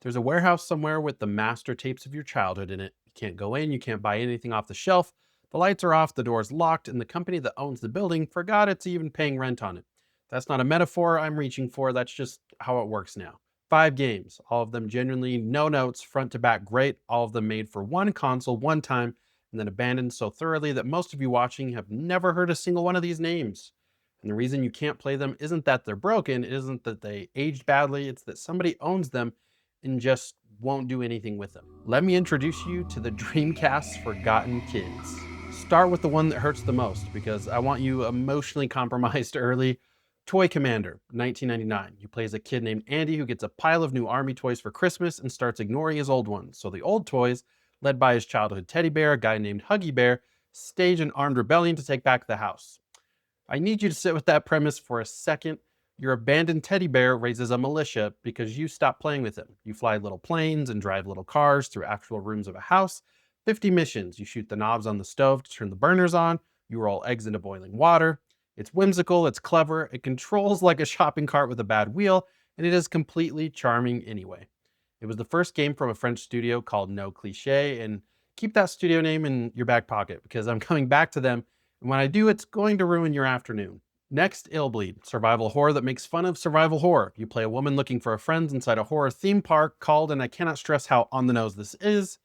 There's a warehouse somewhere with the master tapes of your childhood in it. You can't go in, you can't buy anything off the shelf. The lights are off, the door's locked, and the company that owns the building forgot it's even paying rent on it. That's not a metaphor I'm reaching for, that's just how it works now. 5 games, all of them genuinely no notes, front to back great, all of them made for one console, one time, and then abandoned so thoroughly that most of you watching have never heard a single one of these names. And the reason you can't play them isn't that they're broken, it isn't that they aged badly, it's that somebody owns them and just won't do anything with them. Let me introduce you to the Dreamcast's forgotten kids. Start with the one that hurts the most because I want you emotionally compromised early. Toy Commander, 1999. You play as a kid named Andy who gets a pile of new army toys for Christmas and starts ignoring his old ones. So the old toys, led by his childhood teddy bear, a guy named Huggy Bear, stage an armed rebellion to take back the house. I need you to sit with that premise for a second. Your abandoned teddy bear raises a militia because you stop playing with him. You fly little planes and drive little cars through actual rooms of a house. 50 missions. You shoot the knobs on the stove to turn the burners on. You roll eggs into boiling water. It's whimsical, it's clever, it controls like a shopping cart with a bad wheel, and it is completely charming anyway. It was the first game from a French studio called No Cliche, and keep that studio name in your back pocket because I'm coming back to them, and when I do, it's going to ruin your afternoon. Next, Illbleed, survival horror that makes fun of survival horror. You play a woman looking for a friend inside a horror theme park called, and I cannot stress how on the nose this is,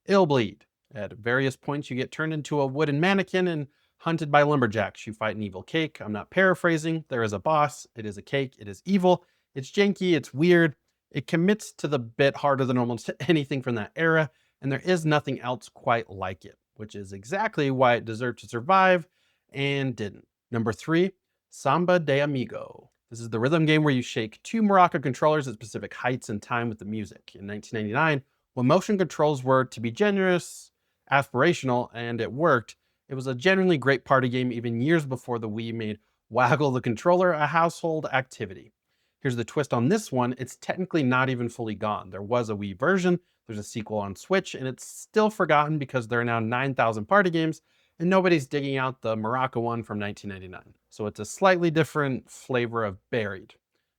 Illbleed. At various points, you get turned into a wooden mannequin and hunted by lumberjacks. You fight an evil cake. I'm not paraphrasing. There is a boss. It is a cake. It is evil. It's janky. It's weird. It commits to the bit harder than almost anything from that era, and there is nothing else quite like it, which is exactly why it deserved to survive and didn't. Number 3, Samba de Amigo. This is the rhythm game where you shake 2 Morocco controllers at specific heights and time with the music. In 1999, when motion controls were, to be generous, aspirational, and it worked, it was a genuinely great party game even years before the Wii made waggle the controller a household activity. Here's the twist on this one, it's technically not even fully gone. There was a Wii version, there's a sequel on Switch, and it's still forgotten because there are now 9,000 party games and nobody's digging out the Morocco one from 1999. So it's a slightly different flavor of buried.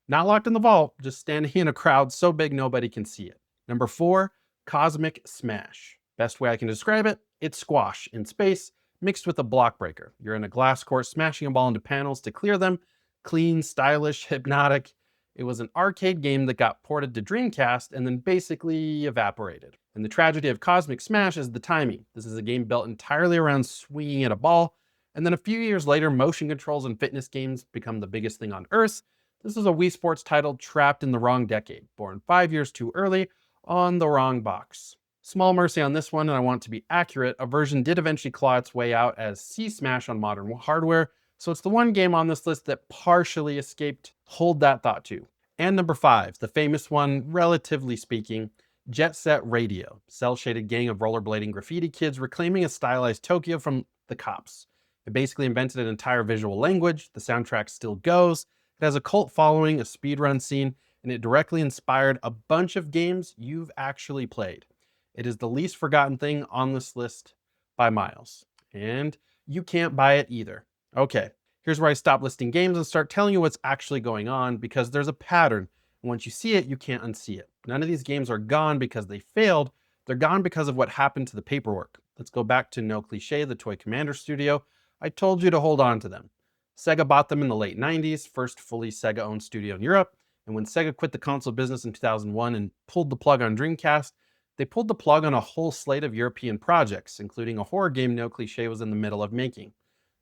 Not locked in the vault, just standing in a crowd so big nobody can see it. Number 4, Cosmic Smash. Best way I can describe it, it's squash in space mixed with a block breaker. You're in a glass court smashing a ball into panels to clear them. Clean, stylish, hypnotic. It was an arcade game that got ported to Dreamcast and then basically evaporated. And the tragedy of Cosmic Smash is the timing. This is a game built entirely around swinging at a ball, and then a few years later, motion controls and fitness games become the biggest thing on Earth. This is a Wii Sports title trapped in the wrong decade, born 5 years too early on the wrong box. Small mercy on this one, and I want to be accurate, a version did eventually claw its way out as C-Smash on modern hardware, so it's the one game on this list that partially escaped. Hold that thought too. And number 5, the famous one, relatively speaking, Jet Set Radio, cel-shaded gang of rollerblading graffiti kids reclaiming a stylized Tokyo from the cops. It basically invented an entire visual language, the soundtrack still goes, it has a cult following, a speedrun scene, and it directly inspired a bunch of games you've actually played. It is the least forgotten thing on this list by miles. And you can't buy it either. Okay, here's where I stop listing games and start telling you what's actually going on because there's a pattern. And once you see it, you can't unsee it. None of these games are gone because they failed. They're gone because of what happened to the paperwork. Let's go back to No Cliche, the Toy Commander studio. I told you to hold on to them. Sega bought them in the late 90s, first fully Sega-owned studio in Europe. And when Sega quit the console business in 2001 and pulled the plug on Dreamcast, they pulled the plug on a whole slate of European projects, including a horror game No Cliche was in the middle of making.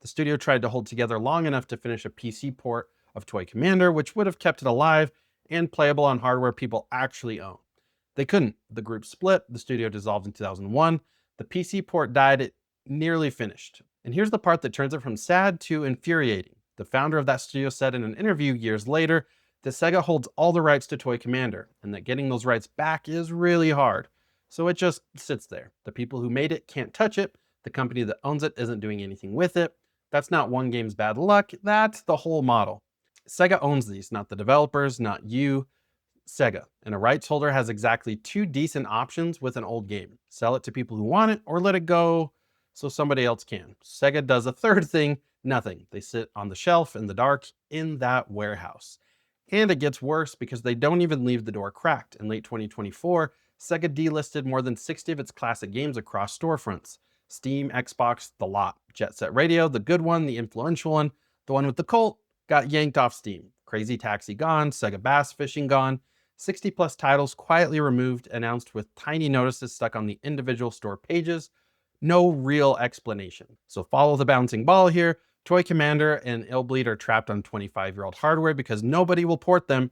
The studio tried to hold together long enough to finish a PC port of Toy Commander, which would have kept it alive and playable on hardware people actually own. They couldn't. The group split, the studio dissolved in 2001, the PC port died, it nearly finished. And here's the part that turns it from sad to infuriating. The founder of that studio said in an interview years later that Sega holds all the rights to Toy Commander, and that getting those rights back is really hard. So it just sits there. The people who made it can't touch it. The company that owns it isn't doing anything with it. That's not one game's bad luck. That's the whole model. Sega owns these, not the developers, not you. Sega. And a rights holder has exactly 2 decent options with an old game. Sell it to people who want it or let it go so somebody else can. Sega does a third thing, nothing. They sit on the shelf in the dark in that warehouse. And it gets worse because they don't even leave the door cracked. In late 2024, Sega delisted more than 60 of its classic games across storefronts. Steam, Xbox, the lot. Jet Set Radio, the good one, the influential one, the one with the cult, got yanked off Steam. Crazy Taxi gone, Sega Bass Fishing gone. 60 plus titles quietly removed, announced with tiny notices stuck on the individual store pages. No real explanation. So follow the bouncing ball here. Toy Commander and Illbleed are trapped on 25-year-old hardware because nobody will port them.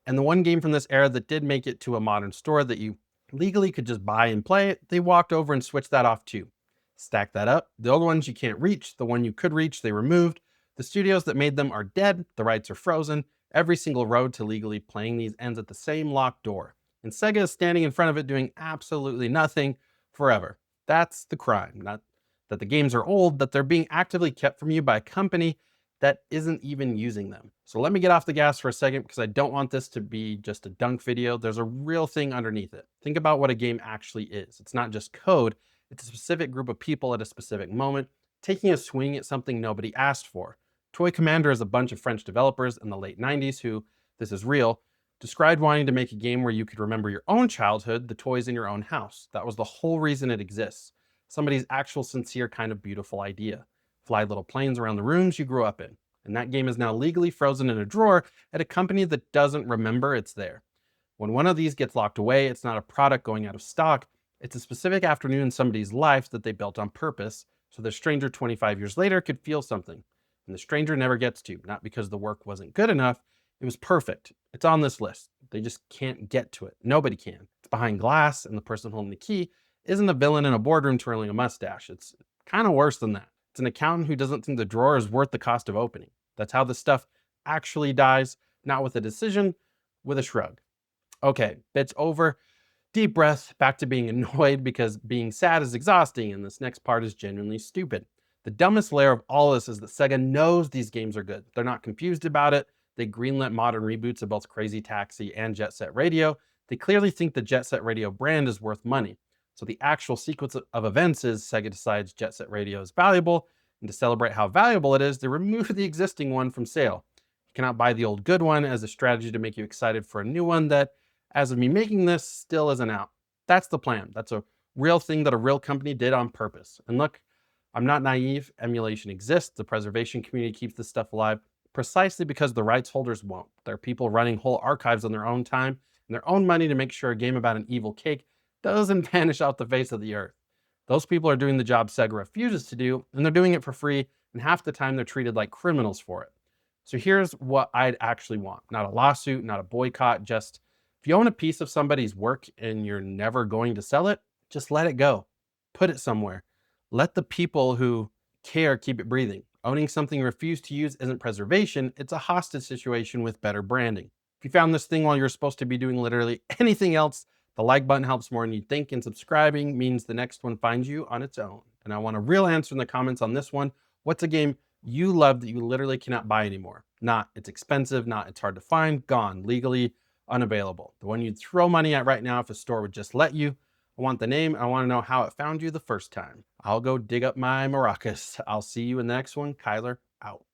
And the one game from this era that did make it to a modern store that you legally could just buy and play, they walked over and switched that off too. Stack that up. The old ones you can't reach, the one you could reach, they removed. The studios that made them are dead, the rights are frozen. Every single road to legally playing these ends at the same locked door. And Sega is standing in front of it doing absolutely nothing forever. That's the crime. Not that the games are old, that they're being actively kept from you by a company that isn't even using them. So let me get off the gas for a second because I don't want this to be just a dunk video. There's a real thing underneath it. Think about what a game actually is. It's not just code, it's a specific group of people at a specific moment taking a swing at something nobody asked for. Toy Commander is a bunch of French developers in the late 90s who, this is real, described wanting to make a game where you could remember your own childhood, the toys in your own house. That was the whole reason it exists. Somebody's actual sincere kind of beautiful idea. Fly little planes around the rooms you grew up in. And that game is now legally frozen in a drawer at a company that doesn't remember it's there. When one of these gets locked away, it's not a product going out of stock. It's a specific afternoon in somebody's life that they built on purpose so the stranger 25 years later could feel something. And the stranger never gets to, not because the work wasn't good enough, it was perfect. It's on this list. They just can't get to it. Nobody can. It's behind glass, and the person holding the key isn't a villain in a boardroom twirling a mustache. It's kind of worse than that. It's an accountant who doesn't think the drawer is worth the cost of opening. That's how the stuff actually dies, not with a decision, with a shrug. Okay, bit's over. Deep breath, back to being annoyed because being sad is exhausting, and this next part is genuinely stupid. The dumbest layer of all this is that Sega knows these games are good. They're not confused about it. They greenlit modern reboots of both Crazy Taxi and Jet Set Radio. They clearly think the Jet Set Radio brand is worth money. So the actual sequence of events is Sega decides Jet Set Radio is valuable, and to celebrate how valuable it is, they remove the existing one from sale. You cannot buy the old good one as a strategy to make you excited for a new one that, as of me making this, still isn't out. That's the plan. That's a real thing that a real company did on purpose. And look, I'm not naive. Emulation exists. The preservation community keeps this stuff alive precisely because the rights holders won't. There are people running whole archives on their own time and their own money to make sure a game about an evil cake doesn't vanish off the face of the earth. Those people are doing the job Sega refuses to do, and they're doing it for free, and half the time they're treated like criminals for it. So here's what I'd actually want. Not a lawsuit, not a boycott, just if you own a piece of somebody's work and you're never going to sell it, just let it go. Put it somewhere. Let the people who care keep it breathing. Owning something you refuse to use isn't preservation, it's a hostage situation with better branding. If you found this thing while you're supposed to be doing literally anything else, the like button helps more than you'd think, and subscribing means the next one finds you on its own. And I want a real answer in the comments on this one. What's a game you love that you literally cannot buy anymore? Not it's expensive, not it's hard to find, gone, legally unavailable. The one you'd throw money at right now if a store would just let you. I want the name. I want to know how it found you the first time. I'll go dig up my maracas. I'll see you in the next one. Cyler, out.